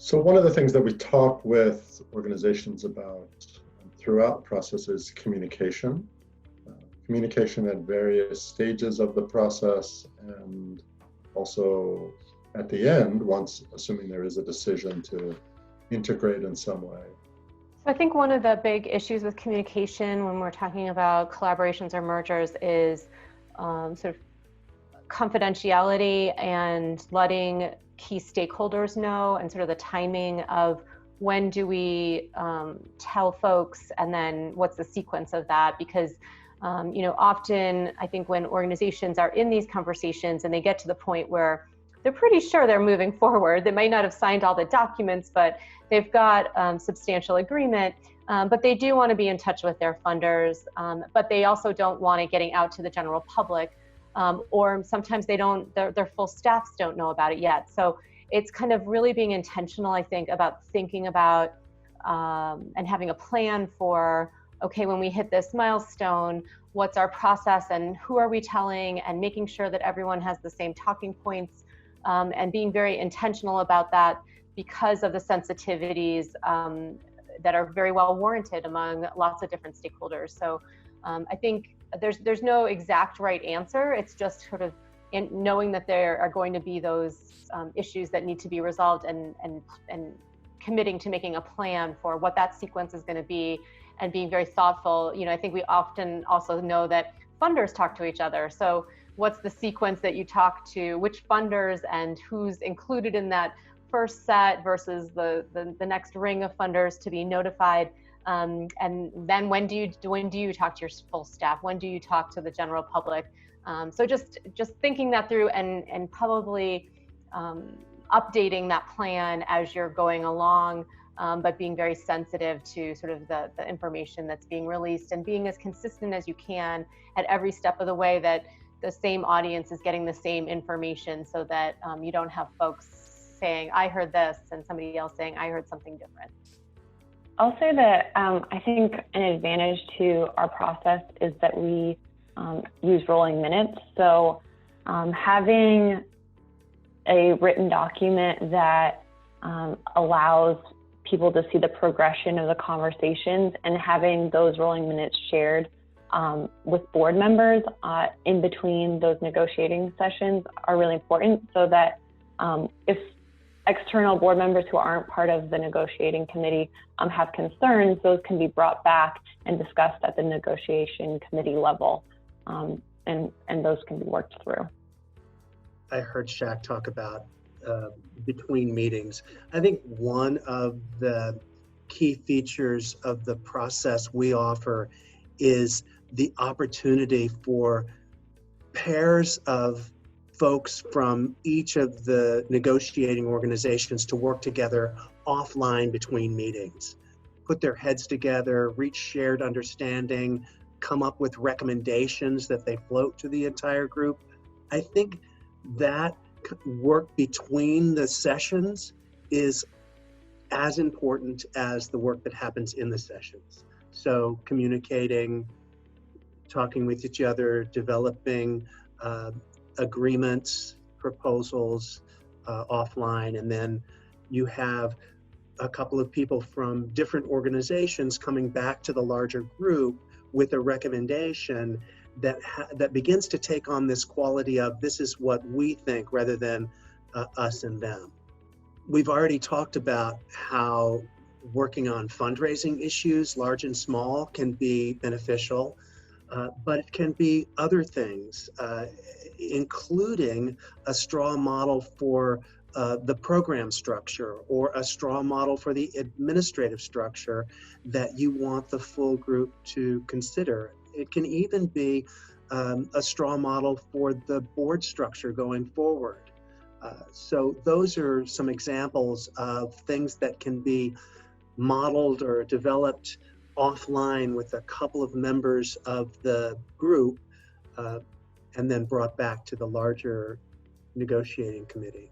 So one of the things that we talk with organizations about throughout the process is communication. Communication at various stages of the process, and also at the end, once assuming there is a decision to integrate in some way. So I think one of the big issues with communication when we're talking about collaborations or mergers is sort of confidentiality and letting key stakeholders know, and sort of the timing of when do we tell folks, and then what's the sequence of that. Because often I think when organizations are in these conversations and they get to the point where they're pretty sure they're moving forward, they might not have signed all the documents, but they've got substantial agreement, but they do want to be in touch with their funders, but they also don't want it getting out to the general public, or sometimes they don't, their full staffs don't know about it yet. So it's kind of really being intentional, I think, about thinking about and having a plan for, okay, when we hit this milestone, what's our process and who are we telling, and making sure that everyone has the same talking points, and being very intentional about that because of the sensitivities that are very well warranted among lots of different stakeholders. So I think there's no exact right answer. It's just sort of knowing that there are going to be those issues that need to be resolved, and committing to making a plan for what that sequence is going to be, and being very thoughtful. I think we often also know that funders talk to each other. So what's the sequence that you talk to which funders, and who's included in that first set versus the next ring of funders to be notified, and then when do you talk to your full staff? When do you talk to the general public? So just thinking that through, and probably updating that plan as you're going along, but being very sensitive to sort of the information that's being released, and being as consistent as you can at every step of the way, that the same audience is getting the same information, so that you don't have folks saying, I heard this, and somebody else saying, I heard something different. I'll say that I think an advantage to our process is that we use rolling minutes. So having a written document that allows people to see the progression of the conversations, and having those rolling minutes shared with board members in between those negotiating sessions are really important, so that if external board members who aren't part of the negotiating committee have concerns, those can be brought back and discussed at the negotiation committee level, and those can be worked through. I heard Shaq talk about between meetings. I think one of the key features of the process we offer is the opportunity for pairs of folks from each of the negotiating organizations to work together offline between meetings, put their heads together, reach shared understanding, come up with recommendations that they float to the entire group. I think that work between the sessions is as important as the work that happens in the sessions. So communicating, talking with each other, developing agreements, proposals offline, and then you have a couple of people from different organizations coming back to the larger group with a recommendation that begins to take on this quality of, this is what we think, rather than us and them. We've already talked about how working on fundraising issues, large and small, can be beneficial, but it can be other things, including a straw model for the program structure, or a straw model for the administrative structure that you want the full group to consider. It can even be a straw model for the board structure going forward. So those are some examples of things that can be modeled or developed offline with a couple of members of the group, and then brought back to the larger negotiating committee.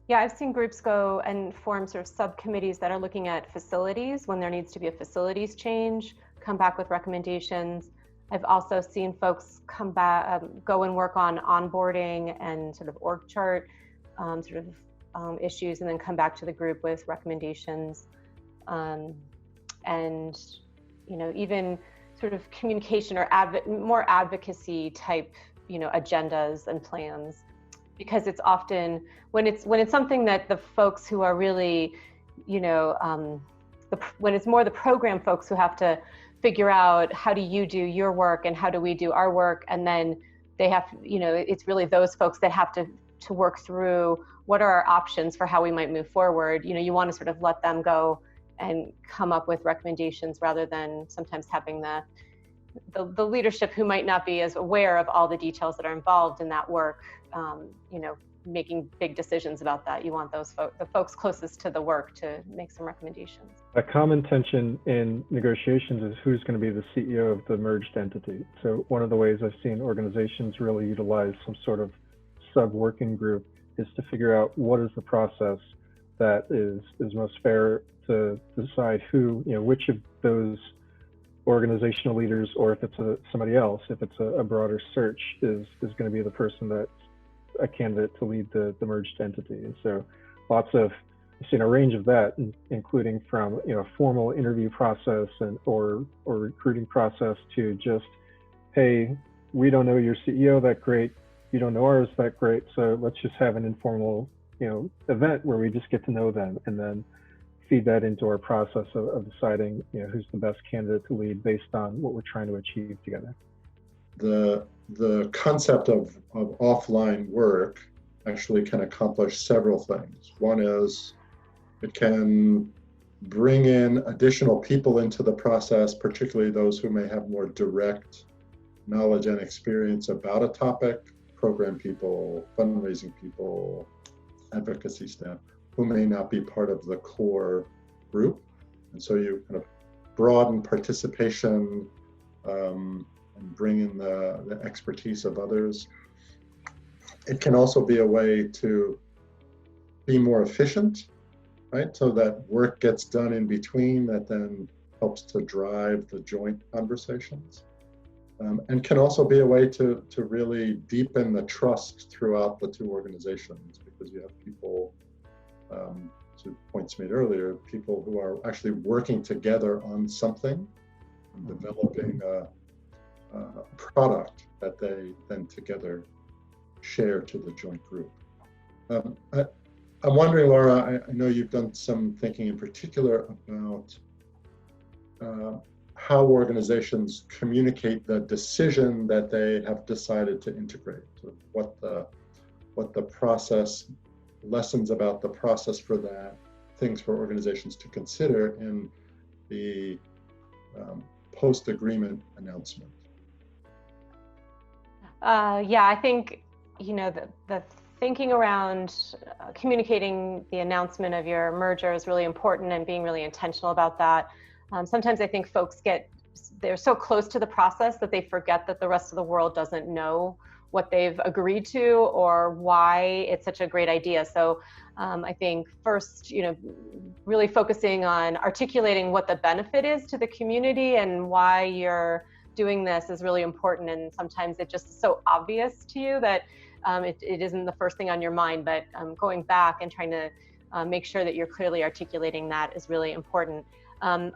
Yeah, I've seen groups go and form sort of subcommittees that are looking at facilities when there needs to be a facilities change, come back with recommendations. I've also seen folks come back, go and work on onboarding and sort of org chart, sort of issues and then come back to the group with recommendations. And, even sort of communication or more advocacy type, agendas and plans, because it's often when it's something that the folks who are really, when it's more the program folks who have to figure out how do you do your work and how do we do our work, and then they have, it's really those folks that have to work through what are our options for how we might move forward. You want to sort of let them go and come up with recommendations rather than sometimes having the leadership who might not be as aware of all the details that are involved in that work, making big decisions about that. You want the folks closest to the work to make some recommendations. A common tension in negotiations is who's going to be the CEO of the merged entity. So one of the ways I've seen organizations really utilize some sort of sub-working group is to figure out what is the process that is most fair to decide who, which of those organizational leaders, or if it's somebody else, if it's a broader search, is going to be the person that's a candidate to lead the merged entity. And so I've seen a range of that, including from a formal interview process or recruiting process to just, hey, we don't know your CEO that great, you don't know ours that great, so let's just have an informal event where we just get to know them, and then feed that into our process of deciding who's the best candidate to lead based on what we're trying to achieve together. The concept of offline work actually can accomplish several things. One is it can bring in additional people into the process, particularly those who may have more direct knowledge and experience about a topic, program people, fundraising people, advocacy staff, who may not be part of the core group. And so you kind of broaden participation and bring in the expertise of others. It can also be a way to be more efficient, right? So that work gets done in between that then helps to drive the joint conversations. And can also be a way to really deepen the trust throughout the two organizations, because you have people, to points made earlier, people who are actually working together on something and developing a product that they then together share to the joint group. I'm wondering, Laura, I know you've done some thinking in particular about how organizations communicate the decision that they have decided to integrate, what the process, lessons about the process for that, things for organizations to consider in the post-agreement announcement. I think, the thinking around communicating the announcement of your merger is really important, and being really intentional about that. Sometimes I think folks they're so close to the process that they forget that the rest of the world doesn't know what they've agreed to or why it's such a great idea. So I think first, really focusing on articulating what the benefit is to the community and why you're doing this is really important. And sometimes it's just so obvious to you that it isn't the first thing on your mind, but going back and trying to make sure that you're clearly articulating that is really important.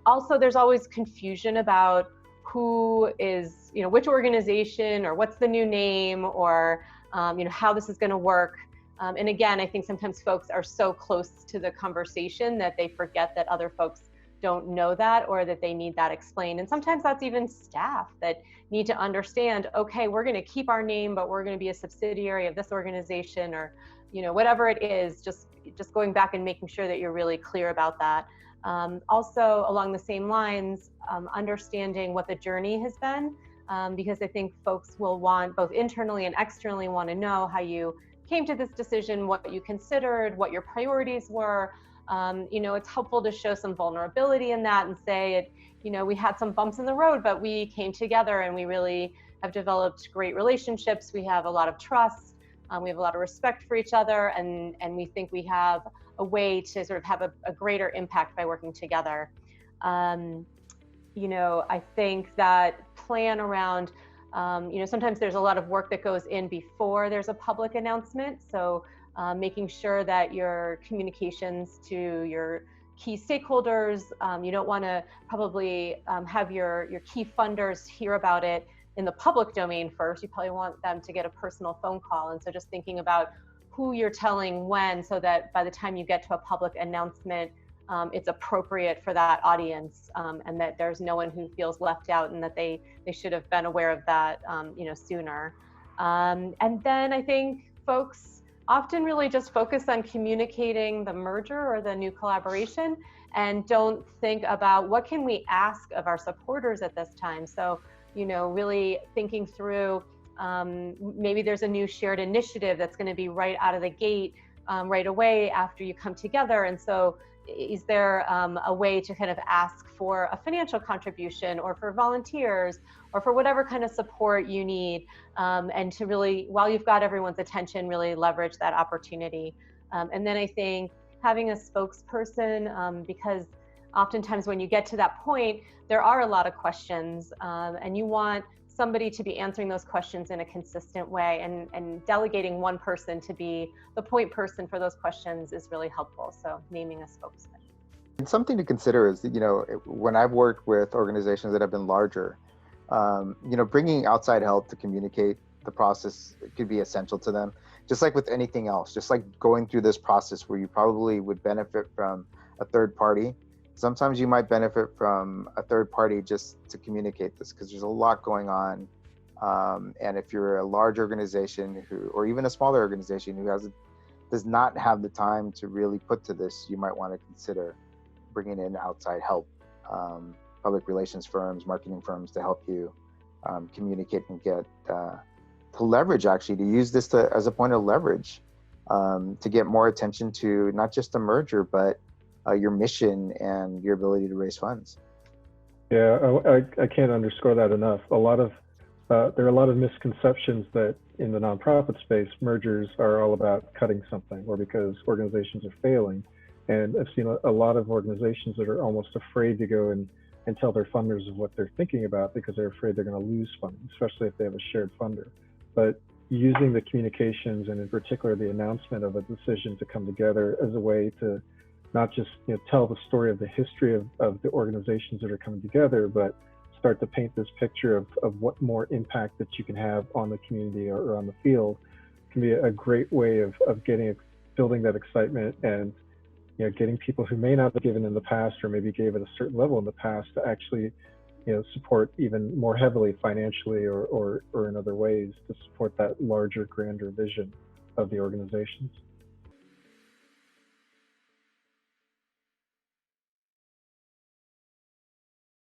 Also, there's always confusion about who is, which organization, or what's the new name, or, how this is going to work. And again, I think sometimes folks are so close to the conversation that they forget that other folks don't know that, or that they need that explained. And sometimes that's even staff that need to understand, okay, we're going to keep our name, but we're going to be a subsidiary of this organization, or, whatever it is, just going back and making sure that you're really clear about that. Also, along the same lines, understanding what the journey has been, because I think folks will want, both internally and externally, want to know how you came to this decision, what you considered, what your priorities were. It's helpful to show some vulnerability in that and say, we had some bumps in the road, but we came together and we really have developed great relationships. We have a lot of trust. We have a lot of respect for each other, and we think we have a way to sort of have a greater impact by working together. I think that plan around, sometimes there's a lot of work that goes in before there's a public announcement. So making sure that your communications to your key stakeholders, you don't want to probably have your key funders hear about it in the public domain first. You probably want them to get a personal phone call. And so just thinking about who you're telling when, so that by the time you get to a public announcement, it's appropriate for that audience, and that there's no one who feels left out, and that they should have been aware of that sooner. And then I think folks often really just focus on communicating the merger or the new collaboration, and don't think about what can we ask of our supporters at this time. So, really thinking through, maybe there's a new shared initiative that's going to be right out of the gate, right away after you come together. And so is there a way to kind of ask for a financial contribution, or for volunteers, or for whatever kind of support you need, and to really, while you've got everyone's attention, really leverage that opportunity. And then I think having a spokesperson, because oftentimes when you get to that point, there are a lot of questions, and you want somebody to be answering those questions in a consistent way, and delegating one person to be the point person for those questions is really helpful. So naming a spokesman. And something to consider is that, when I've worked with organizations that have been larger, bringing outside help to communicate the process could be essential to them. Just like with anything else, just like going through this process where you probably would benefit from a third party, sometimes you might benefit from a third party just to communicate this, because there's a lot going on. And if you're a large organization or even a smaller organization who does not have the time to really put to this, you might want to consider bringing in outside help, public relations firms, marketing firms, to help you communicate and get to leverage, actually, to use this as a point of leverage, to get more attention to not just the merger, but your mission and your ability to raise funds. Yeah, I can't underscore that enough. There are a lot of misconceptions that in the nonprofit space, mergers are all about cutting something, or because organizations are failing. And I've seen a lot of organizations that are almost afraid to go and tell their funders of what they're thinking about, because they're afraid they're going to lose funding, especially if they have a shared funder. But using the communications, and in particular the announcement of a decision to come together, as a way to not just tell the story of the history of the organizations that are coming together, but start to paint this picture of what more impact that you can have on the community or on the field, can be a great way of building that excitement, and getting people who may not have given in the past, or maybe gave at a certain level in the past, to actually support even more heavily financially or in other ways, to support that larger, grander vision of the organizations.